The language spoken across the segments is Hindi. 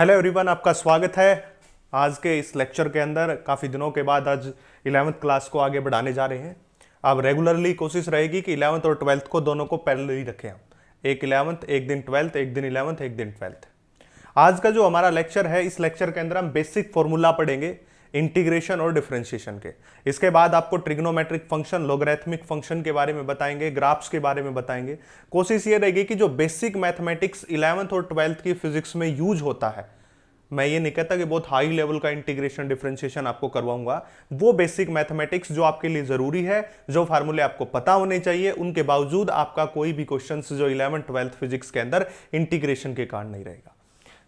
हेलो एवरीवन, आपका स्वागत है आज के इस लेक्चर के अंदर। काफ़ी दिनों के बाद आज 11th क्लास को आगे बढ़ाने जा रहे हैं। अब रेगुलरली कोशिश रहेगी कि 11th और 12th को दोनों को पैरेलली रखें हम। एक 11th, एक दिन 12th, एक दिन 11th, एक दिन 12th। आज का जो हमारा लेक्चर है, इस लेक्चर के अंदर हम बेसिक फॉर्मूला पढ़ेंगे इंटीग्रेशन और डिफरेंशिएशन के। इसके बाद आपको ट्रिग्नोमेट्रिक फंक्शन, लोगरिथमिक फंक्शन के बारे में बताएंगे, ग्राफ्स के बारे में बताएंगे। कोशिश ये रहेगी कि जो बेसिक मैथमेटिक्स 11th और 12th की फिजिक्स में यूज होता है, मैं ये नहीं कहता कि बहुत हाई लेवल का इंटीग्रेशन डिफरेंशिएशन आपको करवाऊंगा, वो बेसिक मैथमेटिक्स जो आपके लिए जरूरी है, जो फार्मूले आपको पता होने चाहिए, उनके बावजूद आपका कोई भी क्वेश्चन जो 11th 12th फिजिक्स के अंदर इंटीग्रेशन के कारण नहीं रहेगा।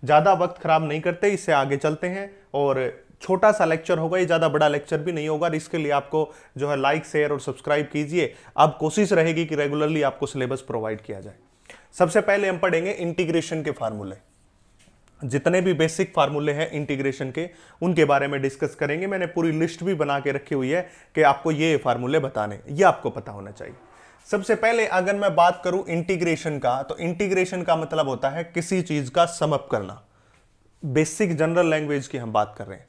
ज्यादा वक्त खराब नहीं करते, इससे आगे चलते हैं। और छोटा सा लेक्चर होगा, ये ज्यादा बड़ा लेक्चर भी नहीं होगा। इसके लिए आपको जो है लाइक, शेयर और सब्सक्राइब कीजिए। अब कोशिश रहेगी कि रेगुलरली आपको सिलेबस प्रोवाइड किया जाए। सबसे पहले हम पढ़ेंगे इंटीग्रेशन के फार्मूले। जितने भी बेसिक फार्मूले हैं इंटीग्रेशन के, उनके बारे में डिस्कस करेंगे। मैंने पूरी लिस्ट भी बना के रखी हुई है कि आपको ये फार्मूले बताने, ये आपको पता होना चाहिए। सबसे पहले अगर मैं बात करूं इंटीग्रेशन का, तो इंटीग्रेशन का मतलब होता है किसी चीज का सम अप करना। बेसिक जनरल लैंग्वेज की हम बात कर रहे हैं।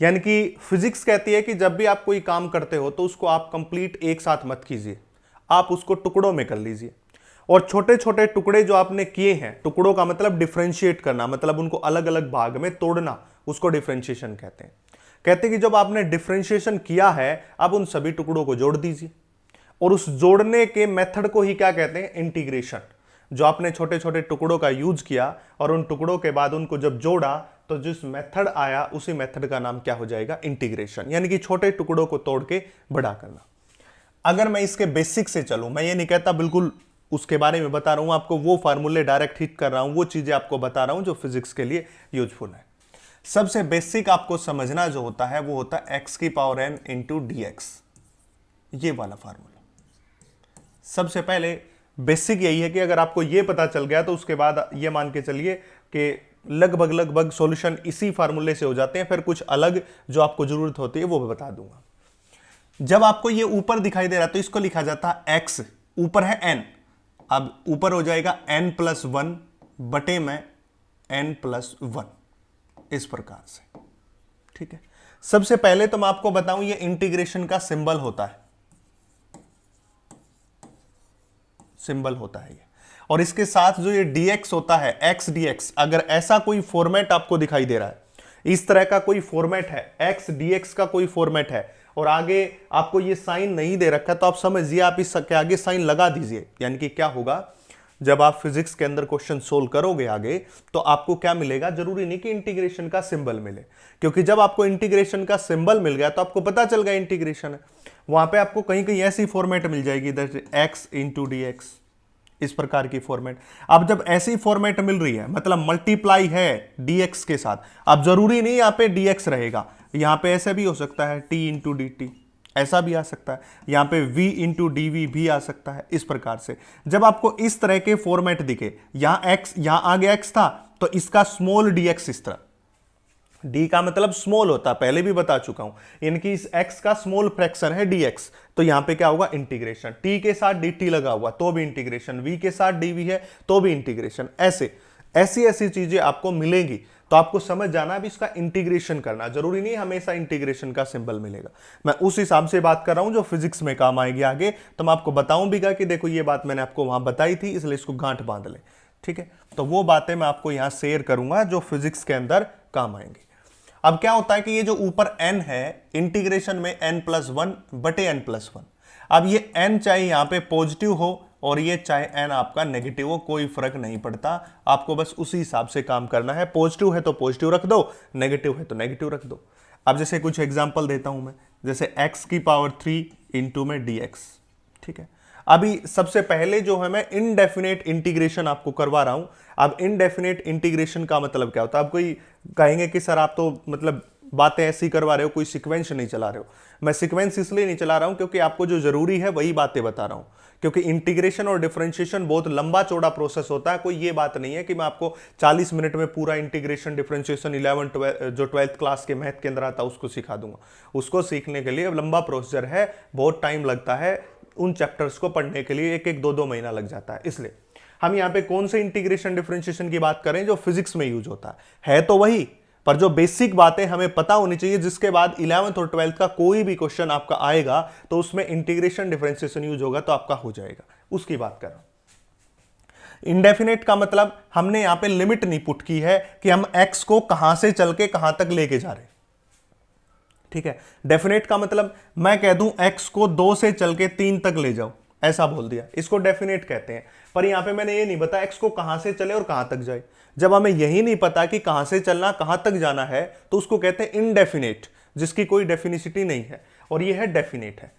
यानी कि फिजिक्स कहती है कि जब भी आप कोई काम करते हो तो उसको आप कंप्लीट एक साथ मत कीजिए, आप उसको टुकड़ों में कर लीजिए। और छोटे छोटे टुकड़े जो आपने किए हैं, टुकड़ों का मतलब डिफरेंशिएट करना, मतलब उनको अलग अलग भाग में तोड़ना, उसको डिफरेंशिएशन कहते हैं। कहते हैं कि जब आपने डिफरेंशिएशन किया है, अब उन सभी टुकड़ों को जोड़ दीजिए। और उस जोड़ने के मेथड को ही क्या कहते हैं? इंटीग्रेशन। जो आपने छोटे छोटे टुकड़ों का यूज किया और उन टुकड़ों के बाद उनको जब जोड़ा, तो जिस मेथड आया उसी मेथड का नाम क्या हो जाएगा? इंटीग्रेशन। यानी कि छोटे टुकड़ों को तोड़ के बड़ा करना। अगर मैं इसके बेसिक से चलूं, मैं ये नहीं कहता बिल्कुल उसके बारे में बता रहा हूं आपको, वो फार्मूले डायरेक्ट हिट कर रहा हूं, वो चीजें आपको बता रहा हूं जो फिजिक्स के लिए यूजफुल है। सबसे बेसिक आपको समझना जो होता है वो होता है x की power n into d x, ये वाला फार्मूला। सबसे पहले बेसिक यही है कि अगर आपको ये पता चल गया तो उसके बाद ये मान के चलिए कि लगभग सॉल्यूशन इसी फार्मूले से हो जाते हैं। फिर कुछ अलग जो आपको जरूरत होती है वो बता दूंगा। जब आपको ये ऊपर दिखाई दे रहा है तो इसको लिखा जाता है x, ऊपर है n। अब ऊपर हो जाएगा n+1 बटे में n+1, इस प्रकार से। ठीक है, सबसे पहले तो मैं आपको बताऊं ये इंटीग्रेशन का सिंबल होता है, सिंबल होता है ये। और इसके साथ जो ये dx होता है, x dx, अगर ऐसा कोई फॉर्मेट आपको दिखाई दे रहा है, इस तरह का कोई फॉर्मेट है, x dx का कोई फॉर्मेट है, और आगे आपको ये साइन नहीं दे रखा, तो आप समझिए आप इसके आगे साइन लगा दीजिए। यानी कि क्या होगा, जब आप फिजिक्स के अंदर क्वेश्चन सोल्व करोगे आगे, तो आपको क्या मिलेगा? जरूरी नहीं कि इंटीग्रेशन का सिंबल मिले, क्योंकि जब आपको इंटीग्रेशन का सिंबल मिल गया तो आपको पता चल गया इंटीग्रेशन है। वहां पे आपको कहीं कहीं ऐसी फॉर्मेट मिल जाएगी, इधर x इंटू डी एक्स, इस प्रकार की फॉर्मेट। अब जब ऐसी फॉर्मेट मिल रही है, मतलब मल्टीप्लाई है dx के साथ, अब जरूरी नहीं यहां पे dx रहेगा, यहां पे ऐसा भी हो सकता है t इंटू डी टी, ऐसा भी आ सकता है, यहां पे v इंटू डी वी भी आ सकता है। इस प्रकार से जब आपको इस तरह के फॉर्मेट दिखे, यहां x, यहां आगे x था तो इसका स्मॉल dx, इस तरह d का मतलब स्मॉल होता है, पहले भी बता चुका हूं। यानी कि इस x का स्मॉल फ्रैक्शन है dx, तो यहां पे क्या होगा? इंटीग्रेशन। t के साथ dt लगा हुआ तो भी इंटीग्रेशन, v के साथ dv है तो भी इंटीग्रेशन। ऐसी ऐसी चीजें आपको मिलेंगी, तो आपको समझ जाना भी इसका इंटीग्रेशन करना। जरूरी नहीं हमेशा इंटीग्रेशन का सिंबल मिलेगा। मैं उस हिसाब से बात कर रहा हूं जो फिजिक्स में काम आएगी आगे, तो मैं आपको बताऊं भी कि देखो ये बात मैंने आपको वहां बताई थी, इसलिए इसको गांठ बांध ले। ठीक है, तो वो बातें मैं आपको यहां शेयर करूंगा जो फिजिक्स के अंदर काम आएंगे। अब क्या होता है कि ये जो ऊपर n है, इंटीग्रेशन में n+1 बटे n+1। अब ये n चाहे यहां पे पॉजिटिव हो और ये चाहे n आपका नेगेटिव हो, कोई फर्क नहीं पड़ता, आपको बस उसी हिसाब से काम करना है। पॉजिटिव है तो पॉजिटिव रख दो, नेगेटिव है तो नेगेटिव रख दो। अब जैसे कुछ एग्जांपल देता हूं मैं, जैसे x की पावर 3 इंटू में dx। ठीक है, अभी सबसे पहले जो है मैं इनडेफिनेट इंटीग्रेशन आपको करवा रहा हूं। अब इनडेफिनेट इंटीग्रेशन का मतलब क्या होता है? आप कोई कहेंगे कि सर आप तो मतलब बातें ऐसी करवा रहे हो, कोई सीक्वेंस नहीं चला रहे हो। मैं सीक्वेंस इसलिए नहीं चला रहा हूं क्योंकि आपको जो जरूरी है वही बातें बता रहा हूं, क्योंकि इंटीग्रेशन और डिफरेंशिएशन बहुत लंबा चौड़ा प्रोसेस होता है। कोई ये बात नहीं है कि मैं आपको 40 मिनट में पूरा इंटीग्रेशन डिफरेंशिएशन 12th क्लास के मैथ के अंदर आता उसको सिखा दूंगा। उसको सीखने के लिए लंबा प्रोसीजर है, बहुत टाइम लगता है, उन चैप्टर्स को पढ़ने के लिए 1-1, 2-2 महीना लग जाता है। इसलिए हम यहाँ पे कौन से इंटीग्रेशन डिफरेंशिएशन की बात करें जो फिजिक्स में यूज होता है तो वही, पर जो बेसिक बातें हमें पता होनी चाहिए, जिसके बाद 11th और 12th का कोई भी क्वेश्चन आपका आएगा तो उसमें इंटीग्रेशन डिफरेंशिएशन यूज होगा तो आपका हो जाएगा, उसकी बात कर रहा हूं। इंडेफिनेट का मतलब हमने यहां पे लिमिट नहीं पुट की है कि हम x को कहां से चल के कहां तक लेके जा रहे हैं, ठीक है। डेफिनेट का मतलब मैं कह दूं x को 2 से चल के 3 तक ले जाओ, ऐसा बोल दिया, इसको डेफिनेट कहते हैं। पर यहां पे मैंने ये नहीं बताया x को कहां से चले और कहां तक जाए। जब हमें यही नहीं पता कि कहां से चलना कहां तक जाना है तो उसको कहते हैं इनडेफिनेट, जिसकी कोई डेफिनिसिटी नहीं है, और ये है डेफिनेट है,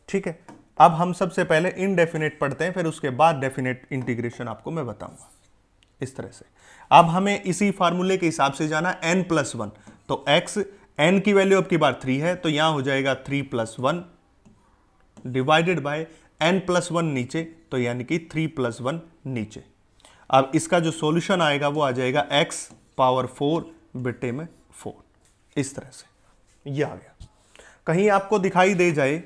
ठीक है। अब हम सबसे पहले इनडेफिनेट पढ़ते हैं, फिर उसके बाद डेफिनेट इंटीग्रेशन आपको मैं बताऊंगा इस तरह से। अब हमें इसी फार्मूले के हिसाब से जाना n+1, तो x n की वैल्यू अब की बार 3 है तो यहां हो जाएगा 3+1 डिवाइडेड बाय n+1 नीचे, तो यानी कि 3+1 नीचे। अब इसका जो सॉल्यूशन आएगा वो आ जाएगा x⁴ बटे में 4, इस तरह से ये आ गया। कहीं आपको दिखाई दे जाए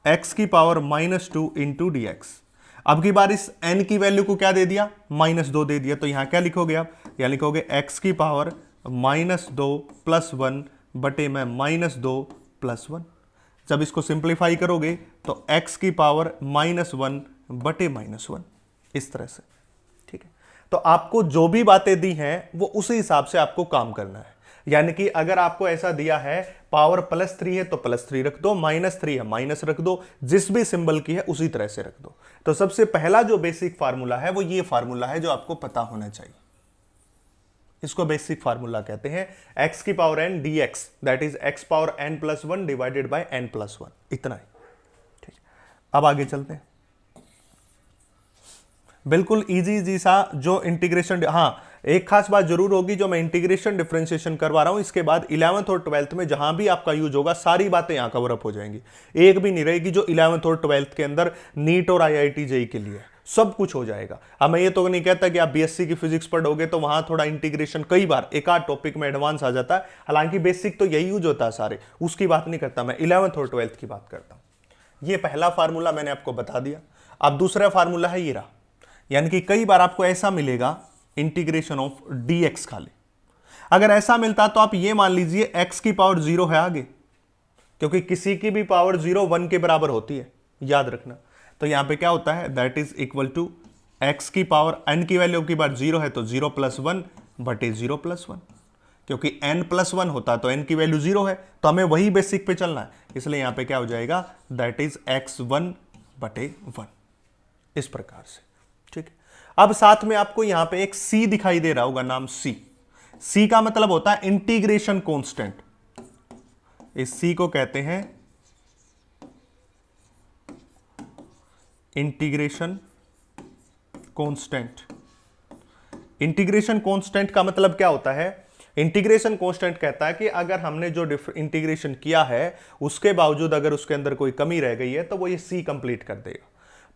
x⁻² इंटू dx, अब की बार इस n की वैल्यू को क्या दे दिया, -2 दे दिया, तो यहां क्या लिखोगे आप, यहां लिखोगे x⁻² + 1 बटे में -2 + 1। जब इसको सिंप्लीफाई करोगे तो x⁻1 बटे -1, इस तरह से, ठीक है। तो आपको जो भी बातें दी हैं वो उसी हिसाब से आपको काम करना है। यानी कि अगर आपको ऐसा दिया है पावर +3 है तो +3 रख दो, -3 है माइनस रख दो, जिस भी सिंबल की है उसी तरह से रख दो। तो सबसे पहला जो बेसिक फार्मूला है वो ये फार्मूला है जो आपको पता होना चाहिए, इसको बेसिक फार्मूला कहते हैं x⁻n dx, that is x⁻n+1 divided by n+1, इतना ही, ठीक। अब आगे चलते हैं, बिल्कुल इजी सा जो इंटीग्रेशन, हाँ एक खास बात जरूर होगी, जो मैं इंटीग्रेशन डिफरेंशिएशन करवा रहा हूं इसके बाद 11th और 12th में जहां भी आपका यूज होगा सारी बातें यहां कवर अप हो जाएंगी, एक भी नहीं रहेगी जो 11th और 12th के अंदर नीट और IIT JEE के लिए, सब कुछ हो जाएगा। अब मैं ये तो नहीं कहता कि आप BSc की फिजिक्स पढ़ोगे तो वहां थोड़ा इंटीग्रेशन कई बार एक आध टॉपिक में एडवांस आ जाता है, हालांकि बेसिक तो यही यूज होता है सारे, उसकी बात नहीं करता मैं, 11th और 12th की बात करता हूं। ये पहला फार्मूला मैंने आपको बता दिया। अब दूसरा फार्मूला है ये रहा, यानी कि कई बार आपको ऐसा मिलेगा इंटीग्रेशन ऑफ dx खाली, अगर ऐसा मिलता तो आप ये मान लीजिए x⁻0 है आगे, क्योंकि किसी की भी पावर 0 1 के बराबर होती है, याद रखना। तो यहां पे क्या होता है, that is equal to n की वैल्यू की बार 0 है तो 0 + 1 बटे 0 + 1, क्योंकि n+1 होता तो n की वैल्यू 0 है, तो हमें वही बेसिक पे चलना है, इसलिए यहां पे क्या हो जाएगा, दैट इज x1 बटे 1, इस प्रकार से, ठीक है। अब साथ में आपको यहां पे एक c दिखाई दे रहा होगा, नाम c का मतलब होता है इंटीग्रेशन कांस्टेंट, इस c को कहते हैं इंटीग्रेशन कांस्टेंट। इंटीग्रेशन कांस्टेंट का मतलब क्या होता है, इंटीग्रेशन कांस्टेंट कहता है कि अगर हमने जो इंटीग्रेशन किया है उसके बावजूद अगर उसके अंदर कोई कमी रह गई है तो वो ये c कंप्लीट कर देगा।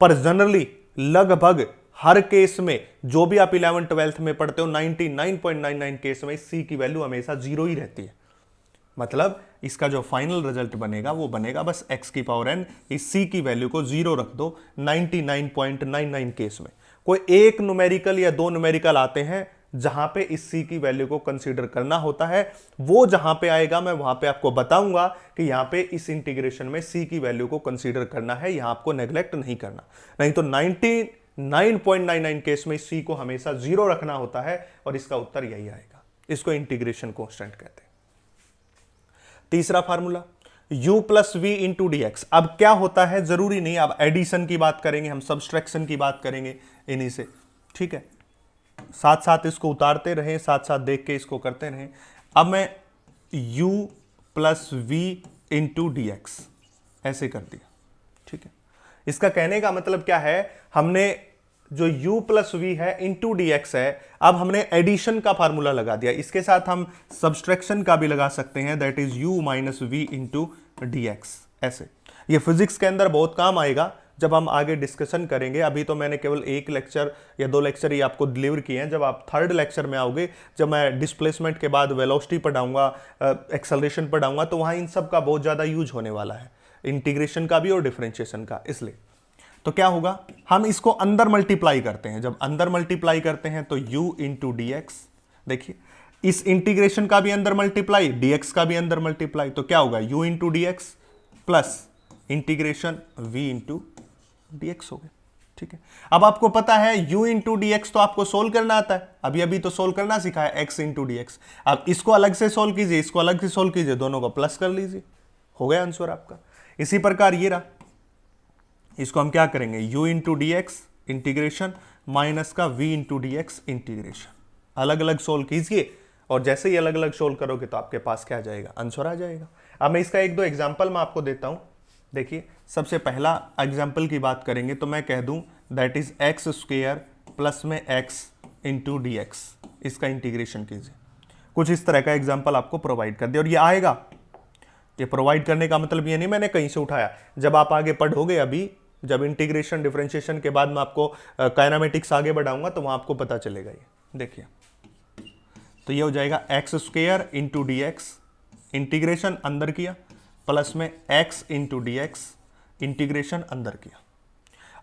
पर जनरली लगभग हर केस में जो भी आप 11 12th में पढ़ते हो 99.99 केस में c की वैल्यू हमेशा 0 ही रहती है। मतलब इसका जो फाइनल रिजल्ट बनेगा वो बनेगा बस x⁻n, इस c की वैल्यू को 0 रख दो 99.99 केस में। कोई एक न्यूमेरिकल या दो न्यूमेरिकल आते हैं जहां पे इस c की वैल्यू को कंसीडर करना होता है, वो जहां पे आएगा मैं वहां पे आपको बताऊंगा कि यहां पे इस इंटीग्रेशन में c की वैल्यू को कंसीडर करना है, यहां आपको नेग्लेक्ट नहीं करना, नहीं तो 99.99 केस में c को हमेशा 0 रखना होता है और इसका उत्तर यही आएगा। इसको इंटीग्रेशन कांस्टेंट कहते हैं। तीसरा फार्मूला u + v × dx। अब क्या होता है जरूरी नहीं, अब एडिशन की बात करेंगे, हम सब्सट्रैक्शन की बात करेंगे इन्हीं से, ठीक है। साथ साथ इसको उतारते रहें, साथ साथ देख के इसको करते रहें। अब मैं u + v × dx ऐसे कर दिया, ठीक है। इसका कहने का मतलब क्या है, हमने जो u + v है इंटू dx है, अब हमने एडिशन का फार्मूला लगा दिया, इसके साथ हम सब्सट्रैक्शन का भी लगा सकते हैं, that is u - v × dx। ऐसे ये फिजिक्स के अंदर बहुत काम आएगा जब हम आगे डिस्कशन करेंगे। अभी तो मैंने केवल एक लेक्चर या दो लेक्चर ही आपको डिलीवर किए हैं, जब आप थर्ड लेक्चर में आओगे, जब मैं डिस्प्लेसमेंट के बाद वेलोसिटी पढ़ाऊंगा, एक्सेलरेशन पढ़ाऊंगा, तो वहां इन सब का बहुत ज़्यादा यूज होने वाला है, इंटीग्रेशन का भी और डिफरेंशिएशन का। इसलिए तो क्या होगा, हम इसको अंदर मल्टीप्लाई करते हैं, जब अंदर मल्टीप्लाई करते हैं तो u इंटू डी एक्स, देखिए इस इंटीग्रेशन का भी अंदर मल्टीप्लाई, dx का भी अंदर मल्टीप्लाई, तो क्या होगा u into d x plus integration v into d x हो गया। ठीक है, अब आपको पता है u इंटू डी एक्स तो आपको सोल्व करना आता है, अभी अभी तो सोल्व करना सीखा है x इंटू डी एक्स। अब इसको अलग से सोल्व कीजिए, इसको अलग से सोल्व कीजिए, दोनों को प्लस कर लीजिए, हो गया आंसर आपका। इसी प्रकार ये रहा, इसको हम क्या करेंगे, u into d x integration minus का v into d x integration, अलग अलग सोल्व कीजिए, और जैसे ही अलग अलग सोल्व करोगे तो आपके पास क्या आ जाएगा, आंसर आ जाएगा। अब मैं इसका एक दो एग्जांपल मैं आपको देता हूं। देखिए सबसे पहला एग्जांपल की बात करेंगे तो मैं कह दूं that is x square plus में एक्स इंटू डी एक्स, इसका इंटीग्रेशन कीजिए। कुछ इस तरह का एग्जाम्पल आपको प्रोवाइड कर दिया, और ये आएगा, ये प्रोवाइड करने का मतलब ये नहीं मैंने कहीं से उठाया, जब आप आगे पढ़ोगे, अभी जब इंटीग्रेशन डिफरेंशिएशन के बाद मैं आपको काइनेमेटिक्स आगे बढ़ाऊंगा तो वहां आपको पता चलेगा। ये देखिए, तो ये हो जाएगा x square into d x, integration अंदर किया, प्लस में x into d x, integration अंदर किया।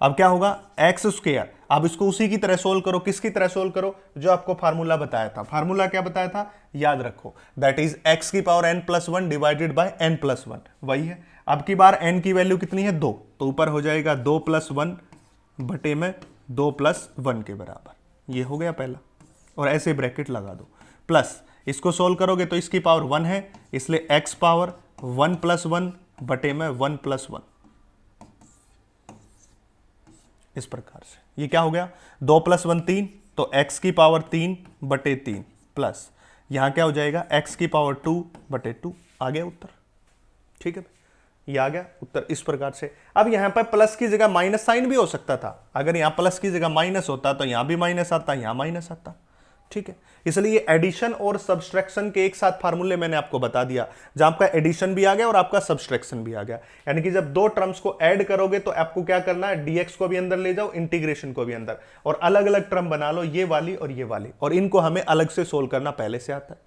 अब क्या होगा, एक्स स्क्वायर, अब इसको उसी की तरह सोल्व करो, किसकी तरह सोल्व करो, जो आपको फार्मूला बताया था। फार्मूला क्या बताया था, याद रखो, दैट इज एक्स की power n plus one divided by n plus one, वही है। अब की बार n की वैल्यू कितनी है, 2, तो ऊपर हो जाएगा 2 प्लस वन बटे में 2 प्लस वन के बराबर, ये हो गया पहला, और ऐसे ब्रैकेट लगा दो, प्लस इसको सोल्व करोगे तो इसकी पावर 1 है, इसलिए x पावर 1 प्लस वन बटे में 1 प्लस वन, इस प्रकार से। ये क्या हो गया, 2 प्लस 1 3, तो x की पावर 3 बटे 3, प्लस यहां क्या हो जाएगा, x की पावर 2 बटे 2, आ गया उत्तर। ठीक है, ये आ गया उत्तर इस प्रकार से। अब यहां पर प्लस की जगह माइनस साइन भी हो सकता था, अगर यहां प्लस की जगह माइनस होता तो यहां भी माइनस आता, यहां माइनस आता। ठीक है, इसलिए ये एडिशन और सब्सट्रैक्शन के एक साथ फार्मूले मैंने आपको बता दिया, जहां आपका एडिशन भी आ गया और आपका सब्सट्रैक्शन भी आ गया। यानी कि जब दो टर्म्स को ऐड करोगे तो आपको क्या करना है, डीएक्स को भी अंदर ले जाओ, इंटीग्रेशन को भी अंदर, और अलग अलग टर्म बना लो, ये वाली और ये वाली, और इनको हमें अलग से सोल्व करना पहले से आता है।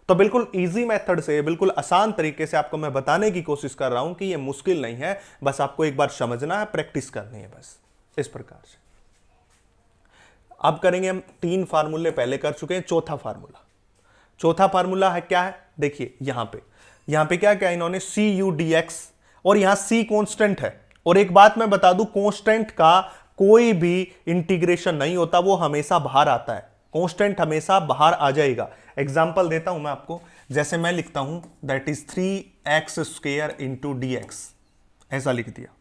तो बिल्कुल इजी मेथड से, बिल्कुल आसान तरीके से आपको मैं बताने की कोशिश कर रहा हूं कि ये मुश्किल नहीं है, बस आपको एक बार समझना है, प्रैक्टिस करनी है, बस इस प्रकार से। अब करेंगे हम 3 फार्मूले पहले कर चुके हैं, चौथा फार्मूला। चौथा फार्मूला है क्या है, देखिए यहां पे क्या क्या इन्होंने सी यू डी एक्स, और यहां सी कांस्टेंट है, और एक बात मैं बता दूं, कांस्टेंट का कोई भी इंटीग्रेशन नहीं होता, वो हमेशा बाहर आता है, कांस्टेंट हमेशा बाहर आ जाएगा। एग्जांपल देता हूं मैं आपको, जैसे मैं लिखता हूं that is 3x square into d x, ऐसा लिख दिया,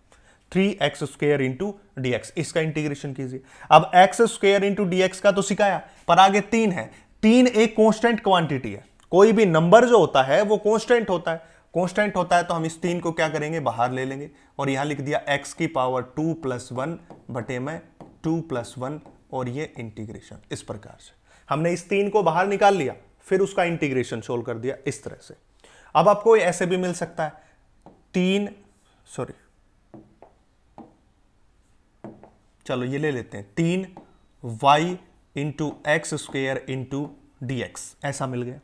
3x square into d x, इसका इंटीग्रेशन कीजिए। अब x square into d x का तो सिखाया, पर आगे 3 है, 3 एक कांस्टेंट क्वांटिटी है, कोई भी नंबर जो होता है वो कांस्टेंट होता है, कांस्टेंट होता है तो हम इस 3 को क्या करेंगे, बाहर ले लेंगे, और यहां लिख दिया x की पावर 2 प्लस 1 बटे में 2 प्लस 1, और ये इंटीग्रेशन। इस प्रकार से हमने इस 3 को बाहर निकाल लिया, फिर उसका इंटीग्रेशन सोल्व कर दिया इस तरह से। अब आपको ऐसे भी मिल सकता है, 3 सॉरी चलो ये ले लेते हैं, 3y into x square into d x, ऐसा मिल गया।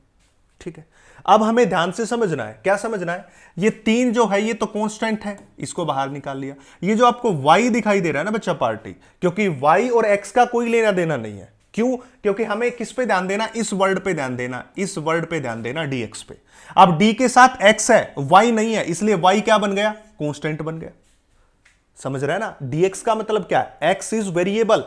ठीक है, अब हमें ध्यान से समझना है, क्या समझना है, ये 3 जो है ये तो कांस्टेंट है, इसको बाहर निकाल लिया। ये जो आपको y दिखाई दे रहा है ना बच्चा पार्टी, क्योंकि y और x का कोई लेना देना नहीं है, क्यों, क्योंकि हमें किस पे ध्यान देना, इस वर्ड पे ध्यान देना, इस वर्ड पे ध्यान देना, dx पे। अब d के साथ x है, y नहीं है, इसलिए y क्या बन गया, कांस्टेंट बन गया। समझ रहे हैं ना, dx का मतलब क्या है, x इज वेरिएबल,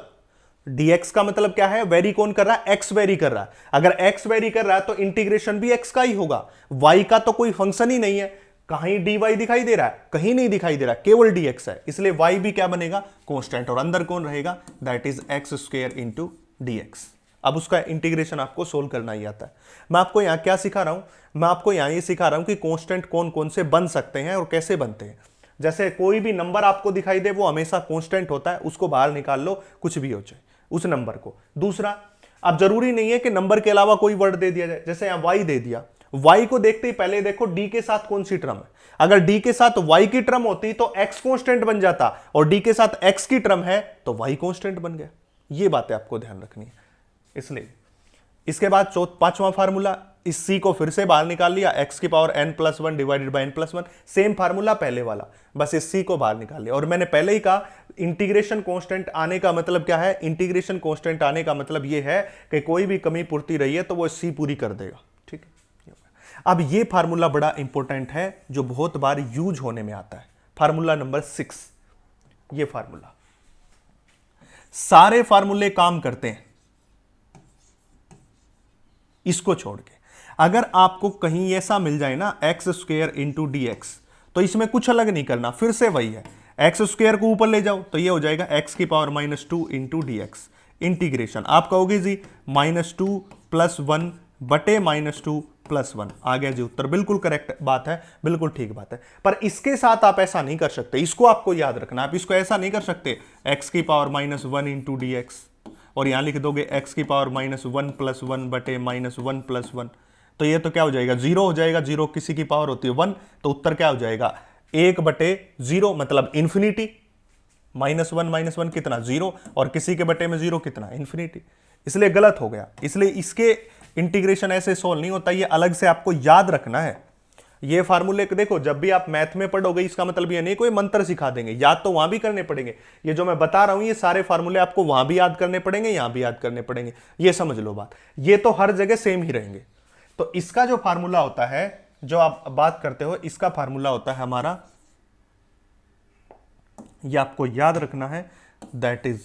dx का मतलब क्या है, वेरी कौन कर रहा है, x वेरी कर रहा है। अगर x वेरी कर रहा है तो इंटीग्रेशन भी x का ही होगा, y का तो कोई फंक्शन ही नहीं है, कहीं dy दिखाई दे रहा है, कहीं नहीं दिखाई दे रहा, केवल dx है, इसलिए y भी क्या बनेगा, कांस्टेंट, और अंदर कौन रहेगा, that is x square into dx। अब उसका इंटीग्रेशन आपको सोल्व करना ही आता है। मैं आपको यहां क्या सिखा रहा हूं, मैं आपको यहां ये सिखा रहा हूं कि कांस्टेंट कौन कौन से बन सकते हैं और कैसे बनते हैं। जैसे कोई भी नंबर आपको दिखाई दे वो हमेशा कांस्टेंट होता है, उसको बाहर निकाल लो, कुछ भी हो जाए उस नंबर को। दूसरा, अब जरूरी नहीं है कि नंबर के अलावा कोई वर्ड दे दिया जाए, जैसे यहां y दे दिया, y को देखते ही पहले देखो d के साथ कौन सी टर्म है, अगर d के साथ y की टर्म होती तो x कांस्टेंट बन जाता, और d के साथ x की टर्म है तो y कांस्टेंट बन गया। ये बातें आपको ध्यान रखनी है। इसलिए इसके बाद पांचवा फार्मूला, इस c को फिर से बाहर निकाल लिया, x की power n+1 divided by n+1, same formula पहले वाला, बस इस c को बाहर निकाल लिया। और मैंने पहले ही कहा इंटीग्रेशन कांस्टेंट आने का मतलब क्या है, इंटीग्रेशन कांस्टेंट आने का मतलब ये है कि कोई भी कमी पूर्ति रही है तो वो c पूरी कर देगा, ठीक है। अब ये फार्मूला बड़ा इंपॉर्टेंट है जो बहुत बार यूज होने में आता है, फार्मूला नंबर 6। ये फार्मूला, सारे फार्मूले काम करते हैं इसको छोड़ के। अगर आपको कहीं ऐसा मिल जाए ना x² इंटू डी एक्स, तो इसमें कुछ अलग नहीं करना, फिर से वही है, x² को ऊपर ले जाओ तो ये हो जाएगा x की power -2 into d x, integration आप कहोगे जी -2 + 1 बटे -2 + 1 आ गया जी उत्तर। बिल्कुल करेक्ट बात है, बिल्कुल ठीक बात है। पर इसके साथ आप ऐसा नहीं कर सकते, इसको आपको याद रखना। आप इसको ऐसा नहीं कर सकते x की पावर -1 इंटू डी एक्स और यहां लिख दोगे x की पावर -1 + 1 बटे -1 + 1, तो ये तो क्या हो जाएगा, 0 हो जाएगा। 0 किसी की पावर होती है 1, तो उत्तर क्या हो जाएगा 1/0 मतलब इंफिनिटी। -1 - 1 कितना 0, और किसी के बटे में 0 कितना इंफिनिटी, इसलिए गलत हो गया। इसलिए इसके इंटीग्रेशन ऐसे सोल्व नहीं होता, ये अलग से आपको याद रखना है। ये फार्मूले देखो, जब भी आप मैथ में पढ़ोगे इसका मतलब ये नहीं कोई मंत्र सिखा देंगे, याद तो वहां भी करने पड़ेंगे। ये जो मैं बता रहा हूं ये सारे फार्मूले आपको वहां भी याद करने पड़ेंगे, यहां भी याद करने पड़ेंगे, ये समझ लो बात। ये तो हर जगह सेम ही रहेंगे। तो इसका जो फार्मूला होता है, जो आप बात करते हो, इसका फार्मूला होता है हमारा, ये आपको याद रखना है, that is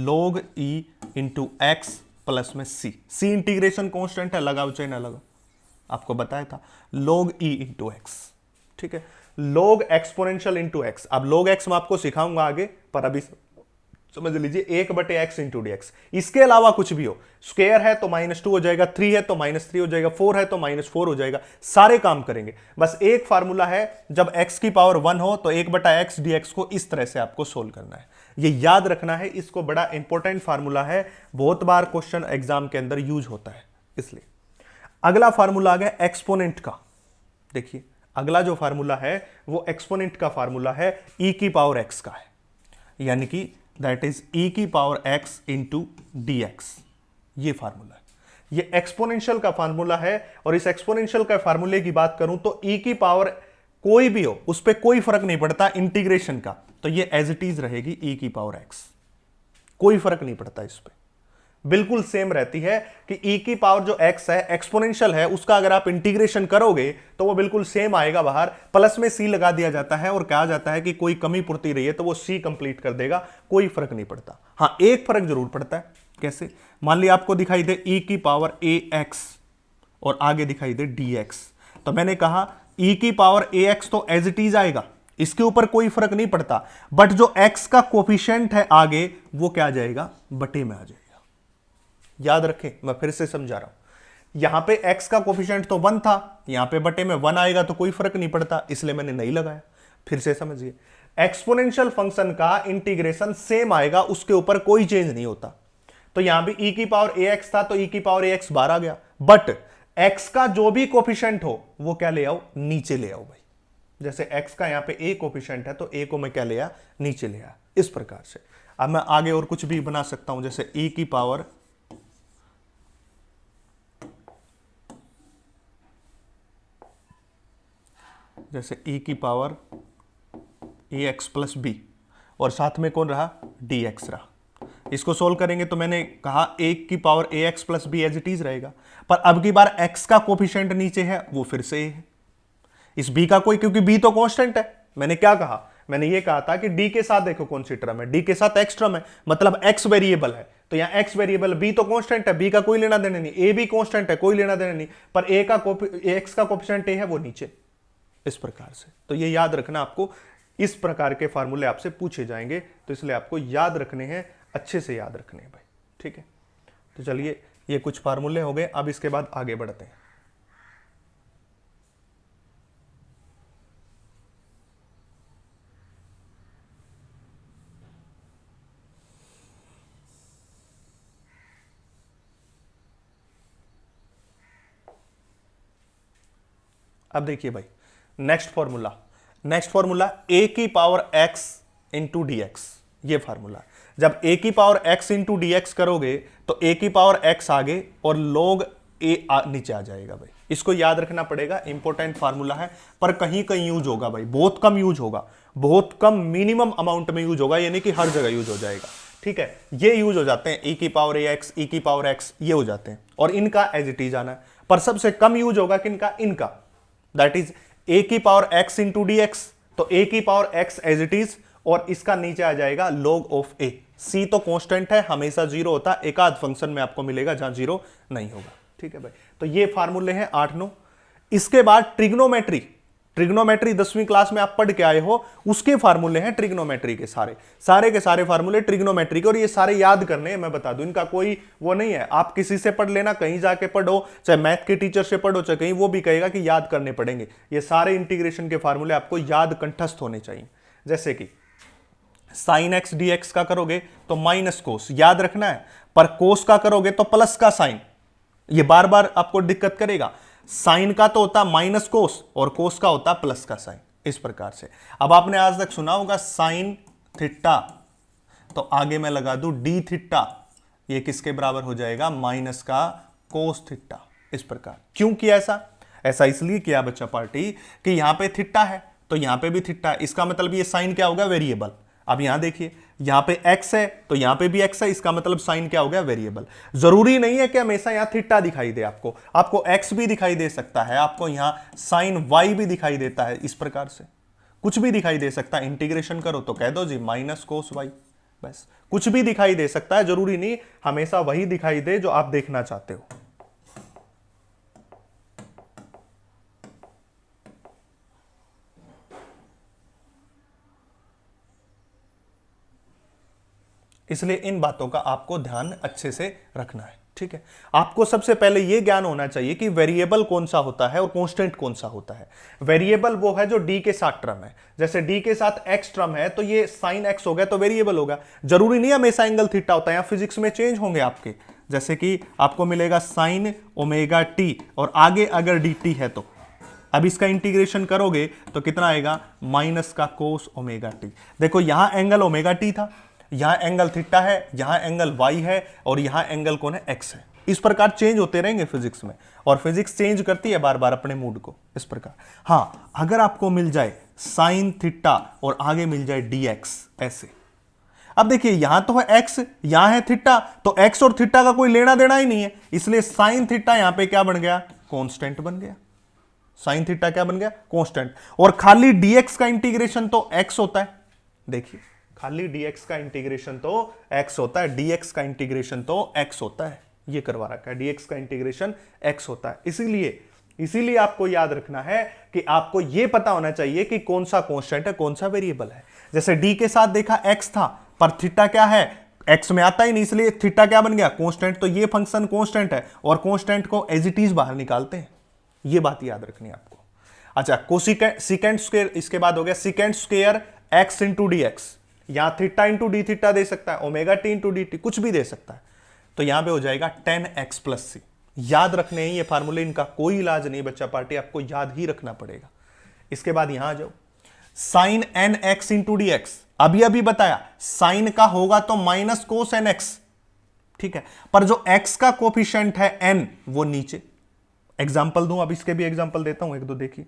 log e into x plus में c। c इंटीग्रेशन कांस्टेंट है, लगाओ चाहे ना लगाओ, आपको बताया था log e इंटू एक्स, ठीक है। log एक्सपोनेंशियल इंटू एक्स, अब log x मैं आपको सिखाऊंगा आगे, पर अभी समझ लीजिए 1/x इंटू डी एक्स। इसके अलावा कुछ भी हो, स्क्वायर है तो -2 हो जाएगा, 3 है तो -3 हो जाएगा, 4 है तो -4 हो जाएगा, सारे काम करेंगे। बस एक फार्मूला है, जब x की पावर 1 हो तो 1/x dx को इस तरह से आपको सोल्व करना है, ये याद रखना है। इसको बड़ा इंपॉर्टेंट फार्मूला है, बहुत बार क्वेश्चन एग्जाम के अंदर यूज होता है, इसलिए। अगला फार्मूला आ गया एक्सपोनेंट का। देखिए अगला जो फार्मूला है वो एक्सपोनेंट का फार्मूला है, e की पावर x का है, यानी कि दैट इज e की power x into d x, ये फार्मूला है। ये एक्सपोनेंशियल का फार्मूला है, और इस एक्सपोनेंशियल का फार्मूले की बात करूं तो e की पावर कोई भी हो उस पर कोई फर्क नहीं पड़ता इंटीग्रेशन का, तो ये एज इट इज रहेगी e की पावर x, कोई फर्क नहीं पड़ता इस पर, बिल्कुल सेम रहती है कि e की पावर जो x है एक्सपोनेंशियल है, उसका अगर आप इंटीग्रेशन करोगे तो वो बिल्कुल सेम आएगा बाहर, प्लस में c लगा दिया जाता है और कहा जाता है कि कोई कमी पूर्ति रही है तो वो c कंप्लीट कर देगा, कोई फर्क नहीं पड़ता। हाँ एक फर्क जरूर पड़ता है, कैसे, मान लिया आपको दिखाई दे e की पावर ax और आगे दिखाई दे dx, तो मैंने कहा e की पावर ax तो एज इट इज आएगा, इसके ऊपर कोई फर्क नहीं पड़ता, बट जो x का कोफिशिएंट है आगे वो क्या आ जाएगा, बटे में आ जाएगा। याद रखें, मैं फिर से समझा रहा हूं, यहां पे x का कोफिशिएंट तो 1 था, यहां पे बटे में 1 आएगा तो कोई फर्क नहीं पड़ता, इसलिए मैंने नहीं लगाया। फिर से समझिए, एक्सपोनेंशियल फंक्शन का इंटीग्रेशन सेम आएगा, उसके ऊपर कोई चेंज नहीं होता। तो यहां भी e की पावर ax था तो e की पावर ax बाहर आ गया, बट x का जो भी कोफिशिएंट हो वो क्या ले आओ, नीचे ले आओ भाई। जैसे x का यहां पे a कोफिशिएंट है तो a को मैं क्या ले आया, नीचे ले आया, इस प्रकार से। अब मैं आगे और कुछ भी बना सकता हूं, जैसे e की पावर e की पावर ax प्लस b, और साथ में कौन रहा, dx रहा। इसको सोल्व करेंगे तो मैंने कहा 1 की power ax plus b as it is रहेगा, पर अब की बार x का कोफिशिएंट नीचे है वो फिर से a है, इस b का कोई, क्योंकि b तो कांस्टेंट है। मैंने क्या कहा, मैंने ये कहा था कि d के साथ देखो कौन सी टर्म है, d के साथ x टर्म है, मतलब x वेरिएबल है, तो यहां x वेरिएबल, b तो कांस्टेंट है, b का कोई लेना देना नहीं, a भी कांस्टेंट है, कोई लेना देना नहीं, पर a का x का कोफिशिएंट a है वो नीचे, इस प्रकार से। तो ये याद रखना, आपको इस प्रकार के फार्मूले आपसे पूछे जाएंगे, तो इसलिए आपको याद रखने हैं, अच्छे से याद रखने हैं भाई, ठीक है। तो चलिए ये कुछ फार्मूले हो गए, अब इसके बाद आगे बढ़ते हैं। अब देखिए भाई, नेक्स्ट फॉर्मूला a की power x into d x, ये फार्मूला। जब a की power x into d x करोगे तो a की पावर x आगे और log a नीचे आ जाएगा भाई। इसको याद रखना पड़ेगा, इंपॉर्टेंट फार्मूला है, पर कहीं कहीं यूज होगा भाई, बहुत कम यूज होगा, बहुत कम मिनिमम अमाउंट में यूज होगा, यानी कि हर जगह यूज हो जाएगा। ठीक है, ये यूज हो जाते हैं, e की पावर ax, e की पावर x, ये हो जाते हैं, और इनका एज इट इज आना है। पर सबसे कम यूज होगा किनका? इनका, दैट इज a की power x into d x, तो a की power x as it is, और इसका नीचे आ जाएगा log ऑफ a। c तो कांस्टेंट है, हमेशा जीरो होता है, एक आध फंक्शन में आपको मिलेगा जहां जीरो नहीं होगा। ठीक है भाई, तो ये फार्मूले हैं 8-9। इसके बाद ट्रिग्नोमेट्री, ट्रिग्नोमेट्री 10वीं क्लास में आप पढ़ के आए हो, उसके फार्मूले हैं ट्रिग्नोमेट्री के सारे के सारे फार्मूले ट्रिग्नोमेट्री के, और ये सारे याद करने हैं। मैं बता दूं, इनका कोई वो नहीं है, आप किसी से पढ़ लेना, कहीं जाके पढ़ो, चाहे मैथ के टीचर से पढ़ो, चाहे कहीं, वो भी कहेगा कि याद करने पड़ेंगे। ये सारे इंटीग्रेशन के फार्मूले आपको याद कंठस्थ होने चाहिए। जैसे कि साइन एक्स डी एक्स का करोगे तो माइनस कोस याद रखना है, पर कोस का करोगे तो प्लस का साइन, ये बार बार आपको दिक्कत करेगा। साइन का तो होता माइनस कोस और कोस का होता प्लस का साइन, इस प्रकार से। अब आपने आज तक सुना होगा साइन थीटा, तो आगे मैं लगा दूं डी थीटा, ये किसके बराबर हो जाएगा? माइनस का कोस थीटा, इस प्रकार। क्यों किया ऐसा? ऐसा इसलिए किया बच्चा पार्टी कि यहां पे थीटा है तो यहां पे भी थीटा है, इसका मतलब ये साइन क्या होगा? वेरिएबल। अब यहां देखिए, यहां पे x है तो यहां पे भी x है, इसका मतलब साइन क्या हो गया? वेरिएबल। जरूरी नहीं है कि हमेशा यहां थीटा दिखाई दे, आपको x भी दिखाई दे सकता है, आपको यहां साइन y भी दिखाई देता है, इस प्रकार से कुछ भी दिखाई दे सकता है। इंटीग्रेशन करो तो कह दो जी माइनस कोस y, बस कुछ भी दिखाई दे सकता है, जरूरी नहीं हमेशा वही दिखाई दे जो आप देखना चाहते हो। इसलिए इन बातों का आपको ध्यान अच्छे से रखना है। ठीक है, आपको सबसे पहले यह ज्ञान होना चाहिए कि वेरिएबल कौन सा होता है और कांस्टेंट कौन सा होता है। वेरिएबल वो है जो डी के साथ टर्म है, जैसे डी के साथ एक्स टर्म है तो ये साइन एक्स हो गया तो वेरिएबल होगा। जरूरी नहीं हमेशा एंगल थीटा होता है, यहां फिजिक्स में चेंज होंगे आपके, जैसे कि आपको मिलेगा साइन ओमेगा टी और आगे अगर डी टी है तो अब इसका इंटीग्रेशन करोगे तो कितना आएगा? माइनस का कोस ओमेगा टी। देखो यहां एंगल ओमेगा टी था, यहां एंगल थीटा है, यहां एंगल वाई है और यहां एंगल कौन है? एक्स है। इस प्रकार चेंज होते रहेंगे फिजिक्स में, और फिजिक्स चेंज करती है बार बार अपने मूड को, इस प्रकार। हां, अगर आपको मिल जाए साइन थीटा और आगे मिल जाए डी एक्स, ऐसे। अब देखिए यहां तो है एक्स, यहां है थीटा, तो एक्स और थीटा का कोई लेना देना ही नहीं है, इसलिए साइन थीटा यहां पे क्या बन गया? कांस्टेंट बन गया। साइन थीटा क्या बन गया? कांस्टेंट। और खाली डीएक्स का इंटीग्रेशन तो एक्स होता है, देखिए खाली dx का इंटीग्रेशन तो x होता है, dx का इंटीग्रेशन तो x होता है, ये करवा रखा है, dx का इंटीग्रेशन x होता है। इसीलिए आपको याद रखना है कि आपको यह पता होना चाहिए कि कौन सा कांस्टेंट है, कौन सा वेरिएबल है। जैसे d के साथ देखा x था, पर थीटा क्या है? x में आता ही नहीं, इसलिए थीटा क्या बन गया? कांस्टेंट। तो ये फंक्शन कांस्टेंट है और कांस्टेंट को एज इट इज बाहर निकालते हैं, ये बात याद रखनी है आपको। अच्छा, कोसिकेंट सीकेंट स्क्वायर, इसके बाद हो गया secant square x into d x. यहां थीटा इंटू डी थीटा दे सकता है, omega T into D T, कुछ भी दे सकता है, तो यहां पे हो जाएगा 10x प्लस सी। याद रखने हैं ये फार्मूले, इनका कोई इलाज नहीं बच्चा पार्टी, आपको याद ही रखना पड़ेगा। इसके बाद यहां आ जाओ, sine n x into d x, अभी बताया साइन का होगा तो माइनस कोस एन एक्स, ठीक है, पर जो x का कोफिशिएंट है n वो नीचे। एग्जाम्पल दूं, अब इसके भी एग्जाम्पल देता हूं, एक दो देखिए।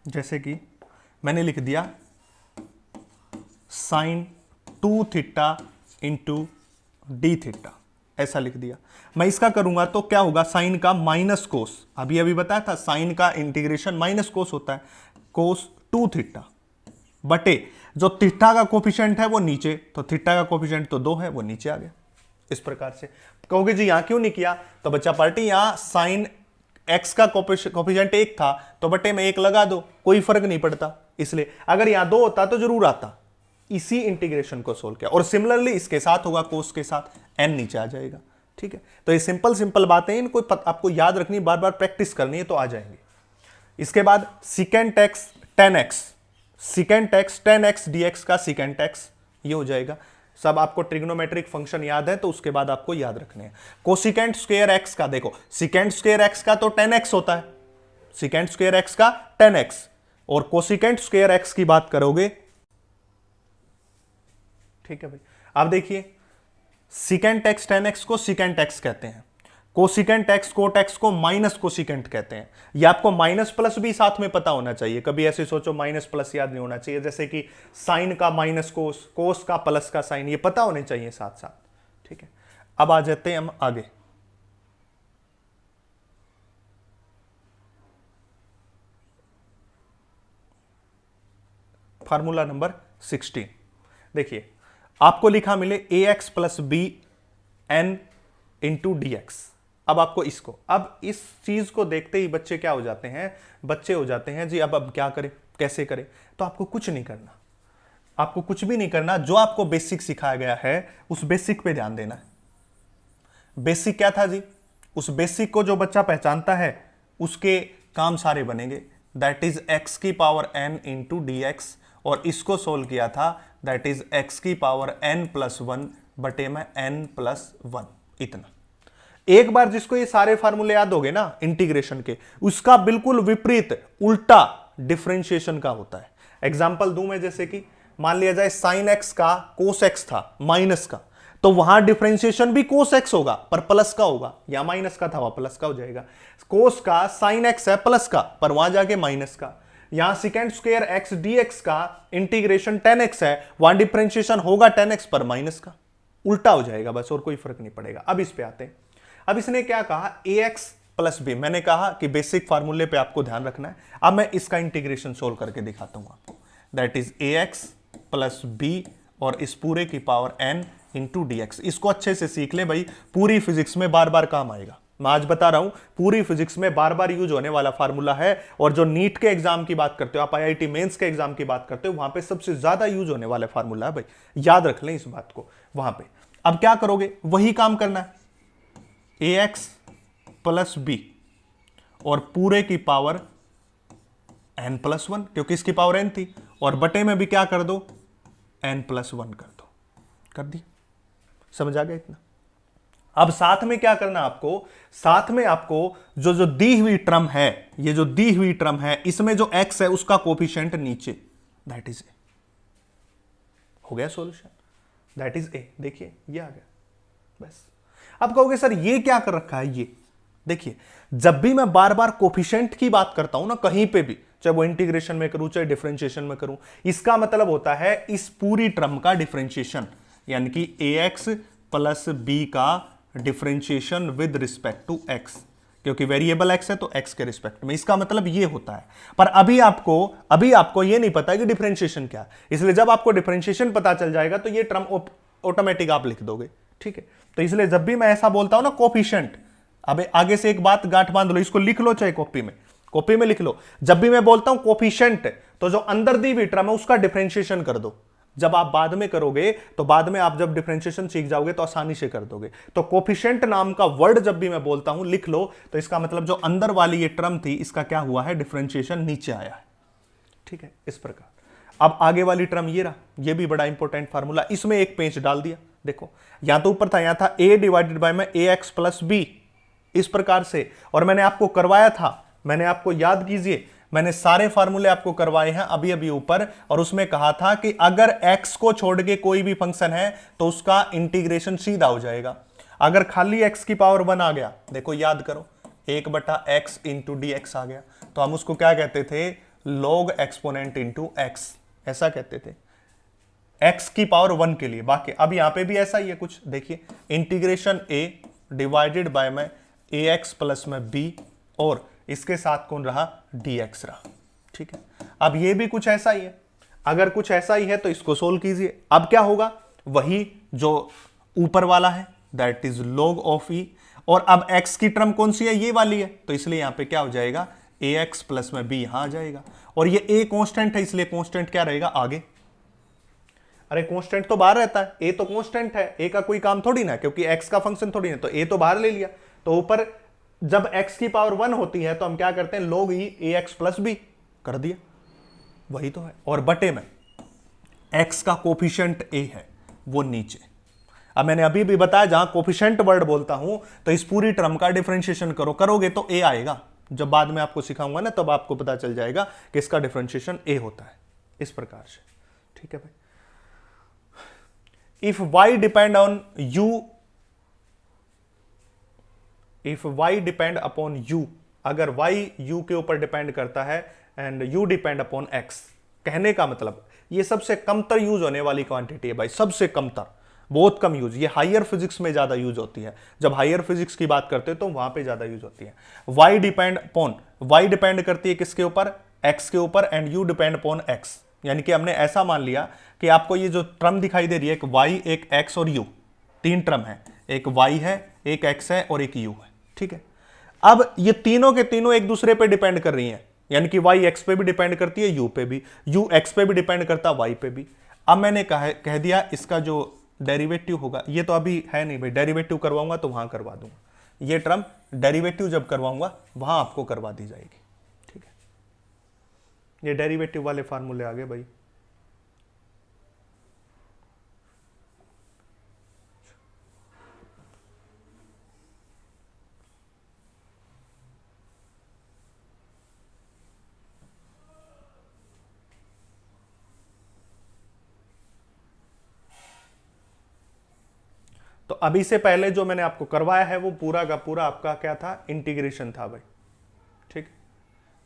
जैसे कि मैंने लिख दिया sine 2 theta into d theta, ऐसा लिख दिया। मैं इसका करूंगा तो क्या होगा? साइन का माइनस कोस, अभी बताया था साइन का इंटीग्रेशन माइनस कोस होता है, कोस 2 थीटा बटे जो थीटा का कोफिशिएंट है वो नीचे, तो थीटा का कोफिशिएंट तो 2 है, वो नीचे आ गया। इस प्रकार से कहोगे जी यहां क्यों नहीं किया? तो बच्चा पार्टी यहां साइन x का कोफिशिएंट 1 था तो बटे में 1 लगा दो, कोई फर्क नहीं पड़ता। इसलिए अगर यहां 2 होता तो जरूर आता। इसी इंटीग्रेशन को सोल्व किया। और सिमिलरली इसके साथ होगा, कोस के साथ n नीचे आ जाएगा। ठीक है, तो ये सिंपल बातें, इनको आपको याद रखनी, बार बार प्रैक्टिस करनी है तो आ जाएंगे। इसके बाद secant x 10x, secant x 10x dx का सिकेंट एक्स, ये हो जाएगा। सब आपको ट्रिग्नोमेट्रिक फंक्शन याद है तो उसके बाद आपको याद रखने हैं। कोसिकेंट स्क्वायर एक्स का देखो, सिकेंट स्क्वायर एक्स का तो 10x होता है, सिकेंट स्क्वायर एक्स का 10x, और कोसिकेंट स्क्वायर एक्स की बात करोगे, ठीक है भाई। अब देखिए, सिकेंट एक्स 10x को सिकेंट एक्स कहते हैं, कोसिकेंट एक्स कोट एक्स को माइनस कोसिकेंट कहते हैं। ये आपको माइनस प्लस भी साथ में पता होना चाहिए, कभी ऐसे सोचो माइनस प्लस याद नहीं होना चाहिए, जैसे कि साइन का माइनस कोस, कोस का प्लस का साइन, ये पता होने चाहिए साथ साथ, ठीक है। अब आ जाते हैं हम आगे, फार्मूला नंबर 16। देखिए, आपको लिखा मिले a x plus b n into d x. अब आपको इसको, अब इस चीज को देखते ही बच्चे क्या हो जाते हैं, बच्चे हो जाते हैं जी अब क्या करें, कैसे करें। तो आपको कुछ नहीं करना, आपको कुछ भी नहीं करना, जो आपको बेसिक सिखाया गया है उस बेसिक पे ध्यान देना है। बेसिक क्या था जी, उस बेसिक को जो बच्चा पहचानता है उसके काम सारे बनेंगे। दैट इज एक्स की power n into d x, और इसको सोल्व किया था, दैट इज एक्स की पावर एन प्लस वन बटे में एन प्लस वन। इतना एक बार जिसको ये सारे फार्मूले याद हो गए ना इंटीग्रेशन के, उसका बिल्कुल विपरीत उल्टा डिफरेंशिएशन का होता है। एग्जाम्पल दूं मैं, जैसे कि मान लिया जाए साइन एक्स का कोस एक्स था माइनस का, तो वहां डिफरेंशिएशन भी कोस एक्स होगा पर प्लस का होगा, या माइनस का था वहां प्लस का हो जाएगा। कोस का साइन एक्स है प्लस का, पर वहां जाके माइनस का। यहां secant square x D x का इंटीग्रेशन 10x है, वहां डिफरेंशिएशन होगा 10x पर माइनस का, उल्टा हो जाएगा बस, और कोई फर्क नहीं पड़ेगा। अब इस पे आते हैं। अब इसने क्या कहा, ax प्लस बी। मैंने कहा कि बेसिक फार्मूले पे आपको ध्यान रखना है। अब मैं इसका इंटीग्रेशन सोल्व करके दिखाता हूं आपको। That is ax plus b और इस पूरे की power n into d x. इसको अच्छे से सीख ले भाई, पूरी फिजिक्स में बार बार काम आएगा। मैं आज बता रहा हूं, पूरी फिजिक्स में बार बार यूज होने वाला फार्मूला है, और जो नीट के एग्जाम की बात करते हो आप, आईआईटी मेंस के एग्जाम की बात करते हो, वहां पे सबसे ज्यादा यूज होने वाला फार्मूला है भाई, याद रख लें इस बात को वहां पे। अब क्या करोगे, वही काम करना है, ax प्लस बी और पूरे की पावर n प्लस वन, क्योंकि इसकी पावर n थी, और बटे में भी क्या कर दो, n प्लस वन कर दो। कर दी, समझ आ गया इतना। अब साथ में क्या करना आपको, साथ में आपको जो जो दी हुई टर्म है, ये जो दी हुई टर्म है, इसमें जो x है उसका कोफिशिएंट नीचे, दैट इज ए। हो गया सॉल्यूशन, दैट इज ए। देखिए ये आ गया बस। अब कहोगे सर ये क्या कर रखा है, ये देखिए, जब भी मैं बार बार कोफिशिएंट की बात करता हूं ना कहीं पे भी, चाहे वो इंटीग्रेशन में करूं चाहे डिफरेंशिएशन में करूं, इसका मतलब होता है इस पूरी टर्म का डिफरेंशिएशन, यानी कि ax प्लस बी का differentiation with respect to x, क्योंकि वेरिएबल x है तो x के रिस्पेक्ट में, इसका मतलब ये होता है। पर अभी आपको ये नहीं पता कि डिफरेंशिएशन क्या है, इसलिए जब आपको डिफरेंशिएशन पता चल जाएगा तो ये टर्म ऑटोमेटिक आप लिख दोगे, ठीक है। तो इसलिए जब भी मैं ऐसा बोलता हूं ना कोफिशिएंट, अब आगे से एक बात गांठ बांध लो, इसको लिख लो चाहे कॉपी में लिख लो। जब भी मैं बोलता हूं कोफिशिएंट, तो जो अंदर दी हुई टर्म है उसका डिफरेंशिएशन कर दो। जब आप बाद में करोगे तो बाद में आप जब डिफरेंशिएशन सीख जाओगे तो आसानी से कर दोगे। तो कोफिशिएंट नाम का वर्ड जब भी मैं बोलता हूं लिख लो, तो इसका मतलब जो अंदर वाली ये टर्म थी इसका क्या हुआ है, डिफरेंशिएशन नीचे आया है, ठीक है, इस प्रकार। अब आगे वाली टर्म ये रहा, ये भी बड़ा इंपॉर्टेंट फार्मूला, इसमें एक पेंच डाल दिया। देखो यहां तो ऊपर था, यहां था a डिवाइडेड बाय में ax प्लस बी, इस प्रकार से, और मैंने आपको करवाया था, मैंने आपको याद कीजिए, मैंने सारे फार्मूले आपको करवाए हैं अभी अभी ऊपर, और उसमें कहा था कि अगर x को छोड़ के कोई भी फंक्शन है तो उसका इंटीग्रेशन सीधा हो जाएगा। अगर खाली x की पावर 1 आ गया, देखो याद करो, 1/x इंटू डी एक्स आ गया, तो हम उसको क्या कहते थे, log एक्सपोनेंट इंटू एक्स, ऐसा कहते थे x की पावर 1 के लिए। बाकी अब यहां पे भी ऐसा ही है कुछ, देखिए इंटीग्रेशन a डिवाइडेड बाय में ax प्लस में b, और इसके साथ कौन रहा, dx रहा, ठीक है। अब ये भी कुछ ऐसा ही है, अगर कुछ ऐसा ही है तो इसको सोल्व कीजिए। अब क्या होगा, वही जो ऊपर वाला है, that is log of e, और अब x की टर्म कौन सी है, ये वाली है, तो इसलिए यहां पे क्या हो जाएगा, ax प्लस में b यहां आ जाएगा, और ये a कांस्टेंट है, इसलिए कांस्टेंट क्या रहेगा आगे। अरे कांस्टेंट तो बाहर रहता है, a तो कांस्टेंट है, a का कोई काम थोड़ी ना, क्योंकि x का फंक्शन थोड़ी ना, तो a तो बाहर ले लिया। तो ऊपर जब x की पावर 1 होती है तो हम क्या करते हैं, log e ax plus b कर दिया, वही तो है, और बटे में x का कोफिशिएंट a है वो नीचे। अब मैंने अभी भी बताया, जहां कोफिशिएंट वर्ड बोलता हूं तो इस पूरी टर्म का डिफरेंशिएशन करोगे तो a आएगा, जब बाद में आपको सिखाऊंगा ना तब आपको पता चल जाएगा कि इसका डिफरेंशिएशन ए होता है इस प्रकार से। ठीक है भाई, if y depend on u, if y depend upon u, अगर y u के ऊपर डिपेंड करता है and u depend upon x, कहने का मतलब ये सबसे कमतर यूज होने वाली क्वांटिटी है भाई, सबसे कमतर, बहुत कम यूज। ये हायर फिजिक्स में ज्यादा यूज होती है, जब हायर फिजिक्स की बात करते हैं तो वहां पे ज्यादा यूज होती है। y depend upon, y depend करती है किसके ऊपर, x के ऊपर, and u depend upon x। यानी कि हमने ऐसा मान लिया कि आपको ये जो टर्म दिखाई दे रही है, एक y, एक x और u, तीन टर्म है, एक y है, एक x है और एक u है। ठीक है, अब ये तीनों के तीनों एक दूसरे पे डिपेंड कर रही हैं, यानी कि y x पे भी डिपेंड करती है, u पे भी, u x पे भी डिपेंड करता है, y पे भी। अब मैंने कह दिया इसका जो डेरिवेटिव होगा, ये तो अभी है नहीं भाई, डेरिवेटिव करवाऊंगा तो वहां करवा दूंगा, ये टर्म डेरिवेटिव जब करवाऊंगा वहां आपको करवा दी जाएगी। ठीक है, ये डेरिवेटिव वाले फार्मूले आ गए भाई। तो अभी से पहले जो मैंने आपको करवाया है वो पूरा का पूरा आपका क्या था, इंटीग्रेशन था भाई। ठीक,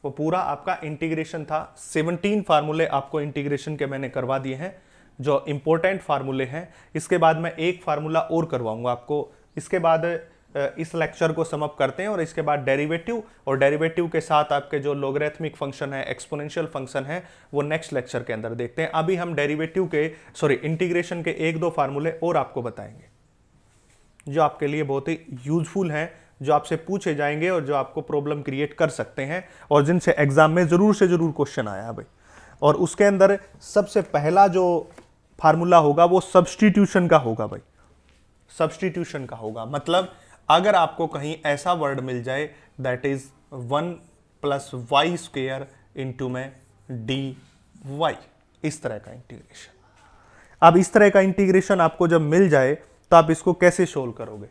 वो पूरा आपका इंटीग्रेशन था। 17 फार्मूले आपको इंटीग्रेशन के मैंने करवा दिए हैं जो इंपॉर्टेंट फार्मूले हैं। इसके बाद मैं एक फार्मूला और करवाऊंगा आपको, इसके बाद इस लेक्चर को समअप करते हैं और इसके बाद डेरिवेटिव, और डेरिवेटिव के साथ आपके जो लोगरिथमिक फंक्शन है, एक्सपोनेंशियल फंक्शन है, वो नेक्स्ट लेक्चर के अंदर देखते हैं। अभी हम डेरिवेटिव के इंटीग्रेशन के एक दो फार्मूले और आपको बताएंगे जो आपके लिए बहुत ही यूजफुल हैं, जो आपसे पूछे जाएंगे और जो आपको प्रॉब्लम क्रिएट कर सकते हैं और जिनसे एग्जाम में जरूर से जरूर क्वेश्चन आया है भाई। और उसके अंदर सबसे पहला जो फार्मूला होगा वो सब्स्टिट्यूशन का होगा भाई, सब्स्टिट्यूशन का होगा। मतलब अगर आपको कहीं ऐसा वर्ड मिल जाए दैट इज 1 + y² इंटू में dy, इस तरह का इंटीग्रेशन। अब इस तरह का इंटीग्रेशन आपको जब मिल जाए तो आप इसको कैसे सोल्व करोगे?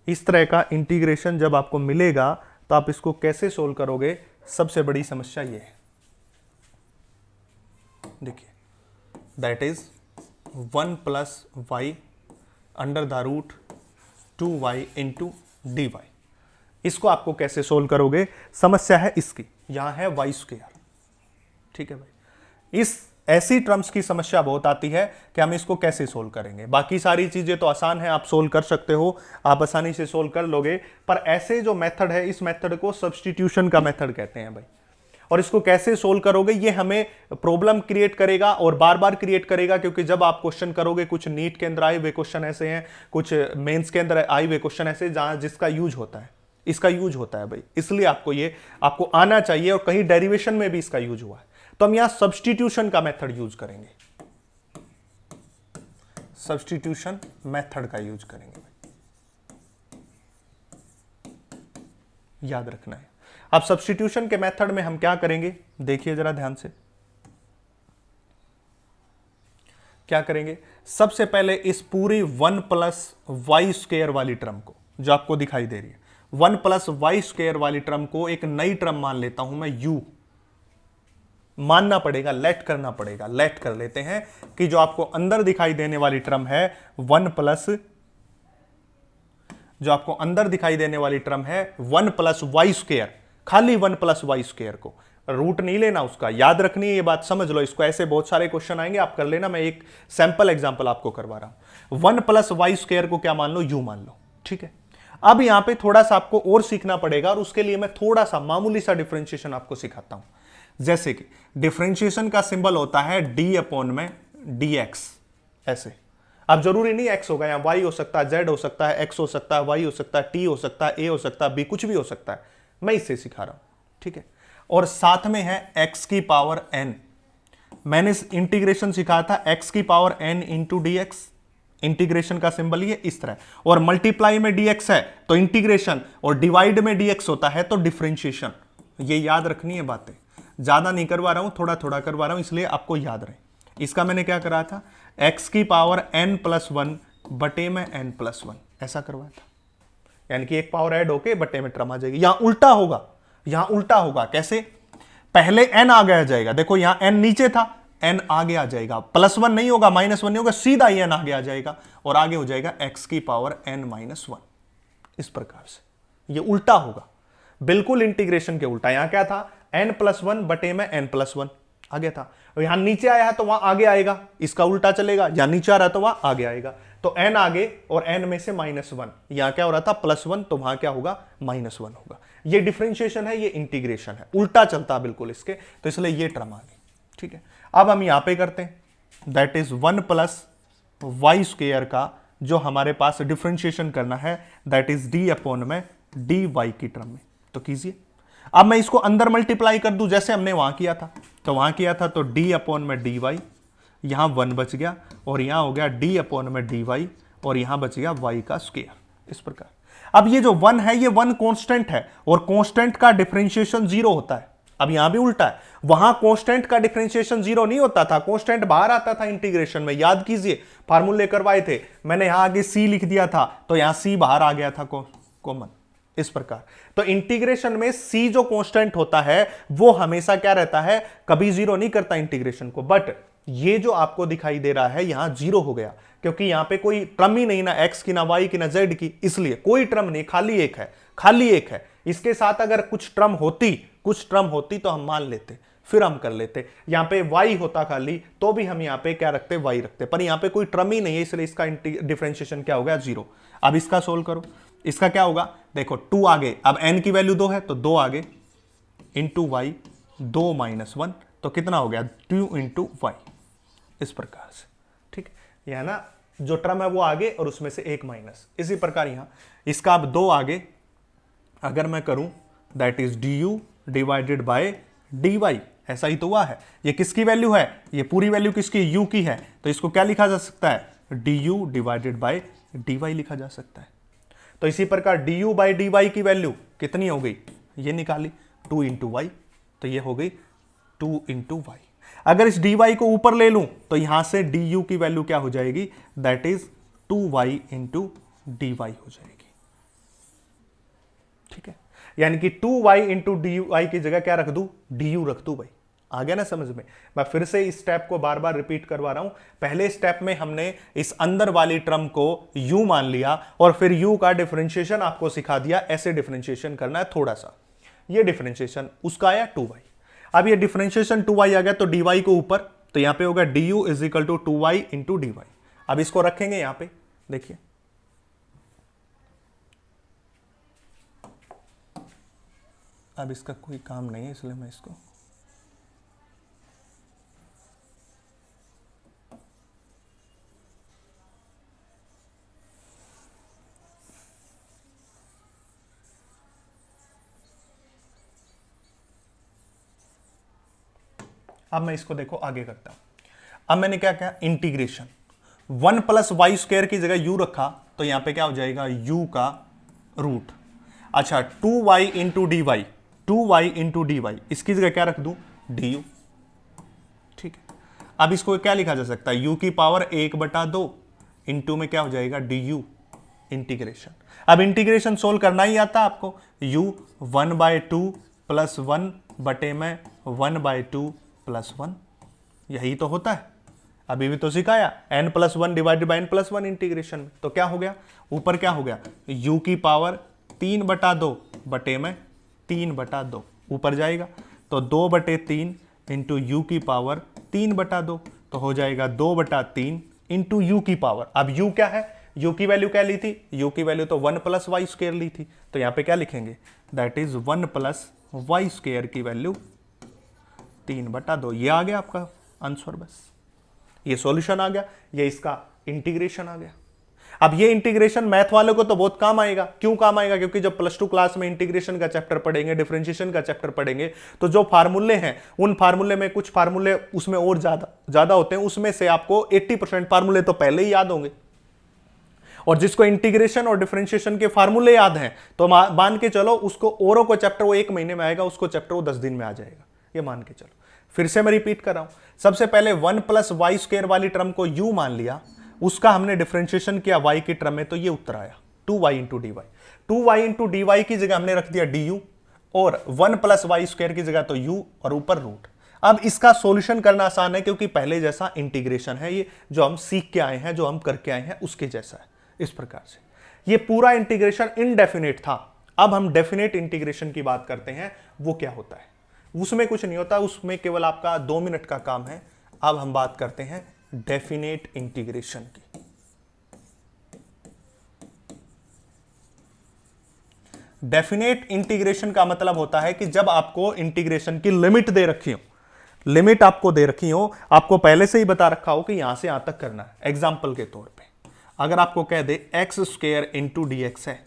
इस तरह का इंटीग्रेशन जब आपको मिलेगा तो आप इसको कैसे सोल्व करोगे? सबसे बड़ी समस्या ये है, देखिए, that is 1 + y √ 2y into dy। इसको आपको कैसे सोल्व करोगे? समस्या है इसकी, यहां है y²। ठीक है भाई, इस ऐसी टर्म्स की समस्या बहुत आती है कि हम इसको कैसे सोल्व करेंगे। बाकी सारी चीजें तो आसान है, आप सोल्व कर सकते हो, आप आसानी से सोल्व कर लोगे, पर ऐसे जो मेथड है, इस मेथड को सब्स्टिट्यूशन का मेथड कहते हैं भाई। और इसको कैसे सोल्व करोगे, ये हमें प्रॉब्लम क्रिएट करेगा और बार बार क्रिएट करेगा, क्योंकि जब आप क्वेश्चन करोगे, कुछ नीट के अंदर आए हुए क्वेश्चन ऐसे हैं, कुछ मेंस के अंदर आए हुए क्वेश्चन ऐसे जहां जिसका यूज होता है, इसका यूज होता है भाई। इसलिए आपको आना चाहिए, और कहीं डेरिवेशन में भी इसका यूज हुआ है। तो हम यहां सब्स्टिट्यूशन का मेथड यूज करेंगे, सब्स्टिट्यूशन मेथड का यूज करेंगे भाई, याद रखना है। अब सब्स्टिट्यूशन के मेथड में हम क्या करेंगे, देखिए जरा ध्यान से, क्या करेंगे? सबसे पहले इस पूरी 1 + y² वाली टर्म को, जो आपको दिखाई दे रही है, 1 + y² वाली टर्म को एक नई टर्म मान लेता हूं मैं, u मानना पड़ेगा, लेट करना पड़ेगा। लेट कर लेते हैं कि जो आपको अंदर दिखाई देने वाली टर्म है 1 +, जो आपको अंदर दिखाई देने वाली टर्म है 1 + y², खाली 1 + y² को, रूट नहीं लेना उसका, याद रखनी है ये बात, समझ लो इसको। ऐसे बहुत सारे क्वेश्चन आएंगे, आप कर लेना, मैं एक सैंपल एग्जांपल आपको करवा रहा हूं। 1 + y² को क्या मान लो, u मान लो। ठीक है, अब यहां पे थोड़ा सा आपको और सीखना पड़ेगा, और उसके लिए मैं थोड़ा सा मामूली सा डिफरेंशिएशन आपको सिखाता हूं। जैसे कि डिफरेंशिएशन का सिंबल होता है d/dx, ऐसे। अब जरूरी नहीं x होगा, यहां y हो सकता है, z हो सकता है, x हो सकता है, y हो सकता है, t हो सकता है, a हो सकता है, b, कुछ भी हो सकता है, मैं इससे सिखा रहा हूं। ठीक है, और साथ में है x⁴n। मैंने इंटीग्रेशन सिखाया था x⁴n इंटू dx, इंटीग्रेशन का सिंबल ये इस तरह, और मल्टीप्लाई में dx है तो इंटीग्रेशन, और डिवाइड में dx होता है तो डिफरेंशिएशन। ये याद रखनी है बातें, ज्यादा नहीं करवा रहा हूं, थोड़ा थोड़ा करवा रहा हूं, इसलिए आपको याद रहे। इसका मैंने क्या करा था, x⁴n + 1 बटे में n + 1, ऐसा करवाया था। यानी कि एक पावर ऐड होके बटे में टर्म आ जाएगी। यहां उल्टा होगा, यहां उल्टा होगा। कैसे? पहले n आगे आ जाएगा, देखो यहां n नीचे था, n आगे आ जाएगा, +1 नहीं होगा, -1 नहीं होगा, सीधा ही n आगे आ जाएगा और आगे हो जाएगा x की पावर n-1। इस प्रकार से ये उल्टा होगा, बिल्कुल इंटीग्रेशन के उल्टा। यहां क्या था? n+1 बटे में n+1 आ गया था। यहां नीचे आया है तो वहां आगे आएगा, इसका उल्टा चलेगा। यहां नीचे आ रहा है तो वहां आगे आएगा, तो n आगे और n में से -1। यहां क्या हो रहा था? +1, तो वहां क्या होगा? -1 होगा। ये डिफरेंशिएशन है, ये इंटीग्रेशन है, उल्टा चलता है बिल्कुल इसके, तो इसलिए ये टर्म आ गई। ठीक है, अब हम यहां पे करते हैं, दैट इज 1 + y² का जो हमारे पास डिफरेंशिएशन करना है, दैट इज d/dy की टर्म में। तो कीजिए। अब मैं इसको अंदर मल्टीप्लाई कर दूं जैसे हमने वहां किया था, तो वहां किया था तो d/dy, यहां 1 बच गया और यहां हो गया d/dy और यहां बच गया y का स्क्वायर। इस प्रकार अब ये जो 1 है, ये 1 कांस्टेंट है और कांस्टेंट का डिफरेंशिएशन 0 होता है। अब यहां भी उल्टा है, वहां कांस्टेंट का डिफरेंशिएशन 0 नहीं होता था, कांस्टेंट बाहर आता था इंटीग्रेशन में। याद कीजिए, फार्मूले करवाए थे मैंने, यहां आगे c लिख दिया था तो यहां c बाहर आ गया था कॉमन। इस प्रकार तो इंटीग्रेशन में c जो कांस्टेंट होता है वो हमेशा क्या रहता है? कभी 0 नहीं करता इंटीग्रेशन को। बट ये जो आपको दिखाई दे रहा है यहां 0 हो गया, क्योंकि यहां पे कोई टर्म ही नहीं, ना x की, ना y की, ना z की, इसलिए कोई टर्म नहीं, खाली एक है, खाली एक है। इसके साथ अगर कुछ टर्म होती तो हम मान लेते, फिर हम कर लेते। यहां पे y होता खाली तो भी हम यहां पे क्या रखते? y रखते, पर यहां पे कोई टर्म ही नहीं है, इसलिए इसका डिफरेंशिएशन क्या हो गया? 0। अब इसका सोल्व करो, इसका क्या होगा? देखो 2 आगे, अब n की वैल्यू 2 है तो 2 आगे इंटू y, 2 - 1, तो कितना हो गया? 2 × y। इस प्रकार से, ठीक है, यह ना जो टर्म है वो आगे और उसमें से एक माइनस। इसी प्रकार यहां इसका अब 2 आगे अगर मैं करूं, दैट इज du/dy, ऐसा ही तो हुआ है। ये किसकी वैल्यू है? ये पूरी वैल्यू किसकी? u की है, तो इसको क्या लिखा जा सकता है? du/dy लिखा जा सकता है। तो इसी प्रकार du/dy की वैल्यू कितनी हो गई? ये निकाली 2 × y, तो ये हो गई 2 × y। अगर इस dy को ऊपर ले लूं तो यहां से du की वैल्यू क्या हो जाएगी? दैट इज 2y × dy हो जाएगी। ठीक है, यानी कि 2y × dy की जगह क्या रख दूं? du रख दूं भाई। आ गया ना समझ में? मैं फिर से इस स्टेप को बार बार रिपीट करवा रहा हूं। पहले स्टेप में हमने इस अंदर वाली टर्म को u मान लिया और फिर u का डिफरेंशिएशन आपको सिखा दिया, ऐसे डिफरेंशिएशन करना है थोड़ा सा। ये डिफरेंशिएशन उसका आया 2y। अब ये डिफरेंशिएशन 2y आ गया तो dy को ऊपर, तो यहां पे होगा du = 2y × dy। अब इसको रखेंगे यहां पे, देखिए अब इसका कोई काम नहीं है, इसलिए मैं इसको अब मैं इसको देखो आगे करता हूं। अब मैंने क्या किया? इंटीग्रेशन 1 + y² की जगह u रखा, तो यहां पे क्या हो जाएगा? u का रूट। अच्छा 2y × dy, 2y × dy, इसकी जगह क्या रख दूं? du। ठीक है, अब इसको क्या लिखा जा सकता है? u की पावर 1/2 इंटू में क्या हो जाएगा? du integration. अब इंटीग्रेशन सोल्व करना ही आता आपको। u 1/2 + 1 बटे में 1/2 + 1, यही तो होता है, अभी भी तो सिखाया। n+1 / n+1 इंटीग्रेशन में, तो क्या हो गया? ऊपर क्या हो गया? u की पावर 3/2 बटे में 3/2 ऊपर जाएगा, तो 2/3 इंटू u की पावर 3/2, तो हो जाएगा 2/3 इंटू u की पावर। अब u क्या है? u की वैल्यू क्या ली थी? u की वैल्यू तो 1 + y² ली थी, तो यहां पे क्या लिखेंगे? दैट इज 1 + y² की वैल्यू 3/2। ये आ गया आपका आंसर, बस ये सॉल्यूशन आ गया, ये इसका इंटीग्रेशन आ गया। अब ये इंटीग्रेशन मैथ वालों को तो बहुत काम आएगा। क्यों काम आएगा? क्योंकि जब +2 क्लास में इंटीग्रेशन का चैप्टर पढ़ेंगे, डिफरेंशिएशन का चैप्टर पढ़ेंगे, तो जो फार्मूले हैं उन फार्मूले में कुछ फार्मूले उसमें और ज्यादा होते हैं, उसमें से आपको 80% फार्मूले तो पहले ही याद होंगे। और जिसको इंटीग्रेशन और डिफरेंशिएशन के फार्मूले याद हैं तो मान के चलो उसको औरों को चैप्टर वो 1 महीने में आएगा, उसको चैप्टर वो 10 दिन में आ जाएगा, ये मान के चलो। फिर से मैं रिपीट कर रहा हूं, सबसे पहले 1 + y² वाली टर्म को u मान लिया, उसका हमने डिफरेंशिएशन किया y की टर्म में, तो ये उत्तर आया। 2y into d y, 2y into d y की जगह हमने रख दिया डी यू, और 1 प्लस वाई स्क्वायर की जगह तो u और ऊपर रूट। अब इसका सॉल्यूशन करना आसान है क्योंकि पहले जैसा इंटीग्रेशन है, ये जो हम सीख के आए हैं, जो हम करके आए हैं उसके जैसा है। इस प्रकार से ये पूरा इंटीग्रेशन इनडेफिनेट था। अब हम डेफिनेट इंटीग्रेशन की बात करते हैं। वो क्या होता है? उसमें कुछ नहीं होता, उसमें केवल आपका 2 मिनट का काम है। अब हम बात करते हैं डेफिनेट इंटीग्रेशन की। डेफिनेट इंटीग्रेशन का मतलब होता है कि जब आपको इंटीग्रेशन की लिमिट दे रखी हो, लिमिट आपको दे रखी हो, आपको पहले से ही बता रखा हो कि यहां से यहां तक करना है। एग्जाम्पल के तौर पे अगर आपको कह दे x square into d x है,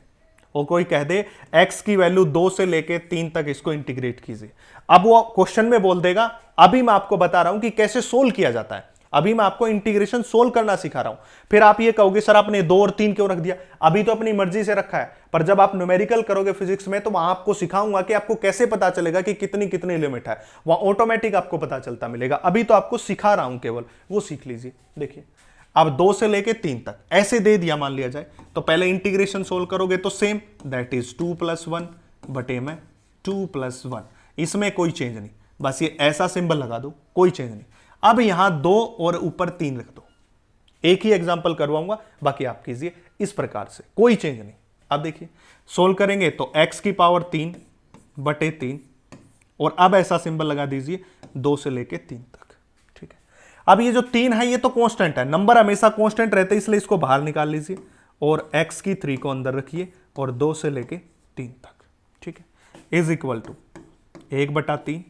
और कोई कह दे x की वैल्यू 2 से लेके 3 तक इसको इंटीग्रेट कीजिए, अब वो क्वेश्चन में बोल देगा। अभी मैं आपको बता रहा हूं कि कैसे सोल्व किया जाता है, अभी मैं आपको इंटीग्रेशन सोल्व करना सिखा रहा हूं। फिर आप ये कहोगे सर आपने 2 और 3 क्यों रख दिया? अभी तो अपनी मर्जी से रखा है, पर जब आप न्यूमेरिकल करोगे फिजिक्स में तो वहां आपको सिखाऊंगा कि आपको कैसे पता चलेगा कि कितनी कितनी लिमिट है, वहां ऑटोमेटिक आपको पता चलता मिलेगा। अभी तो आपको सिखा रहा हूं केवल, वो सीख लीजिए। देखिए अब 2 से लेके 3 तक ऐसे दे दिया मान लिया जाए, तो पहले इंटीग्रेशन सोल्व करोगे तो सेम, दैट इज 2 + 1 बटे में 2 + 1, इसमें कोई चेंज नहीं, बस ये ऐसा सिंबल लगा दो, कोई चेंज नहीं। अब यहां 2 और ऊपर 3 रख दो। एक ही एग्जांपल करवाऊंगा, बाकी आप कीजिए इस प्रकार से, कोई चेंज नहीं। अब देखिए सोल्व करेंगे तो x की पावर 3 बटे 3, और अब ऐसा सिंबल लगा दीजिए 2 से लेके 3 तक। ठीक है, अब ये जो 3 है ये तो कांस्टेंट है, नंबर हमेशा कांस्टेंट रहते हैं, इसलिए इसको बाहर निकाल लीजिए, और x की 3 को अंदर रखिए और 2 से लेके 3 तक। ठीक है, इज इक्वल टू 1/3।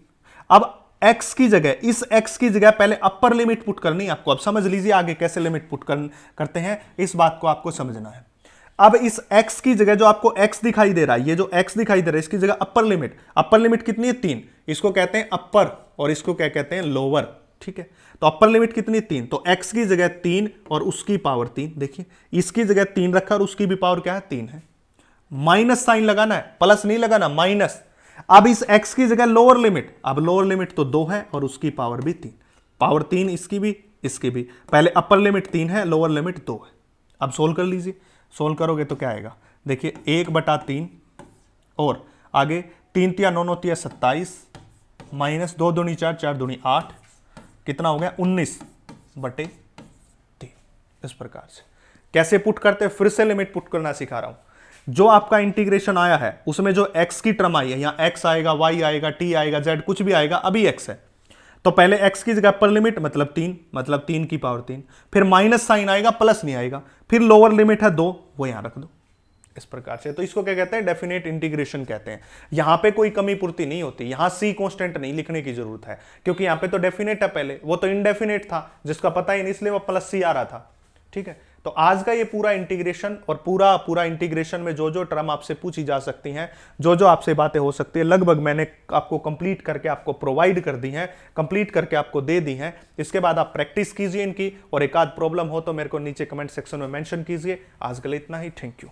अब x की जगह, इस x की जगह पहले अपर लिमिट पुट करनी है आपको। अब समझ लीजिए आगे कैसे लिमिट पुट करते हैं, इस बात को आपको समझना है। अब इस x की जगह जो आपको x दिखाई दे रहा है, ये जो x दिखाई दे रहा है, इसकी जगह अपर लिमिट कितनी है? 3। इसको कहते हैं अपर और इसको क्या कहते हैं? लोअर। ठीक है, तो अपर लिमिट कितनी? 3। तो x की जगह 3 और उसकी पावर 3। देखिए इसकी जगह 3 रखा और उसकी भी पावर क्या है? 3 है। माइनस साइन लगाना है, प्लस नहीं लगाना, माइनस। अब इस x की जगह लोअर लिमिट, अब लोअर लिमिट तो 2 है और उसकी पावर भी 3, पावर 3 इसकी भी इसकी भी। पहले अपर लिमिट 3 है, लोअर लिमिट 2 है। अब सोल्व कर लीजिए, सोल्व करोगे तो क्या आएगा? देखिए 1/3 और आगे 3 × 9 = 27 माइनस 2 दूनी 4, 4 दूनी 8, कितना हो गया? 19/3। इस प्रकार से कैसे पुट करते हैं, फिर से लिमिट पुट करना सिखा रहा हूं। जो आपका इंटीग्रेशन आया है उसमें जो x की टर्म आई है, यहां x आएगा, y आएगा, t आएगा, z कुछ भी आएगा, अभी x है, तो पहले x की जगह अपर लिमिट मतलब 3, मतलब 3 की पावर 3, फिर माइनस साइन आएगा, प्लस नहीं आएगा, फिर लोअर लिमिट है 2, वो यहां रख दो। इस प्रकार से, तो इसको क्या कहते हैं? डेफिनेट इंटीग्रेशन कहते हैं। यहां पे कोई कमी पूर्ति नहीं होती, यहां c कांस्टेंट नहीं लिखने की जरूरत है, क्योंकि यहां पे तो डेफिनेट है, पहले वो तो इनडेफिनेट था जिसका पता ही नहीं, इसलिए वो प्लस c आ रहा था। ठीक है, तो आज का ये पूरा इंटीग्रेशन और पूरा इंटीग्रेशन में जो जो टर्म आपसे पूछी जा सकती हैं, जो जो आपसे बातें हो सकती है, लगभग मैंने आपको कंप्लीट करके आपको प्रोवाइड कर दी हैं, कंप्लीट करके आपको दे दी हैं। इसके बाद आप प्रैक्टिस कीजिए इनकी, और एक आध प्रॉब्लम हो तो मेरे को नीचे कमेंट सेक्शन में मेंशन कीजिए। आज के लिए इतना ही, थैंक यू।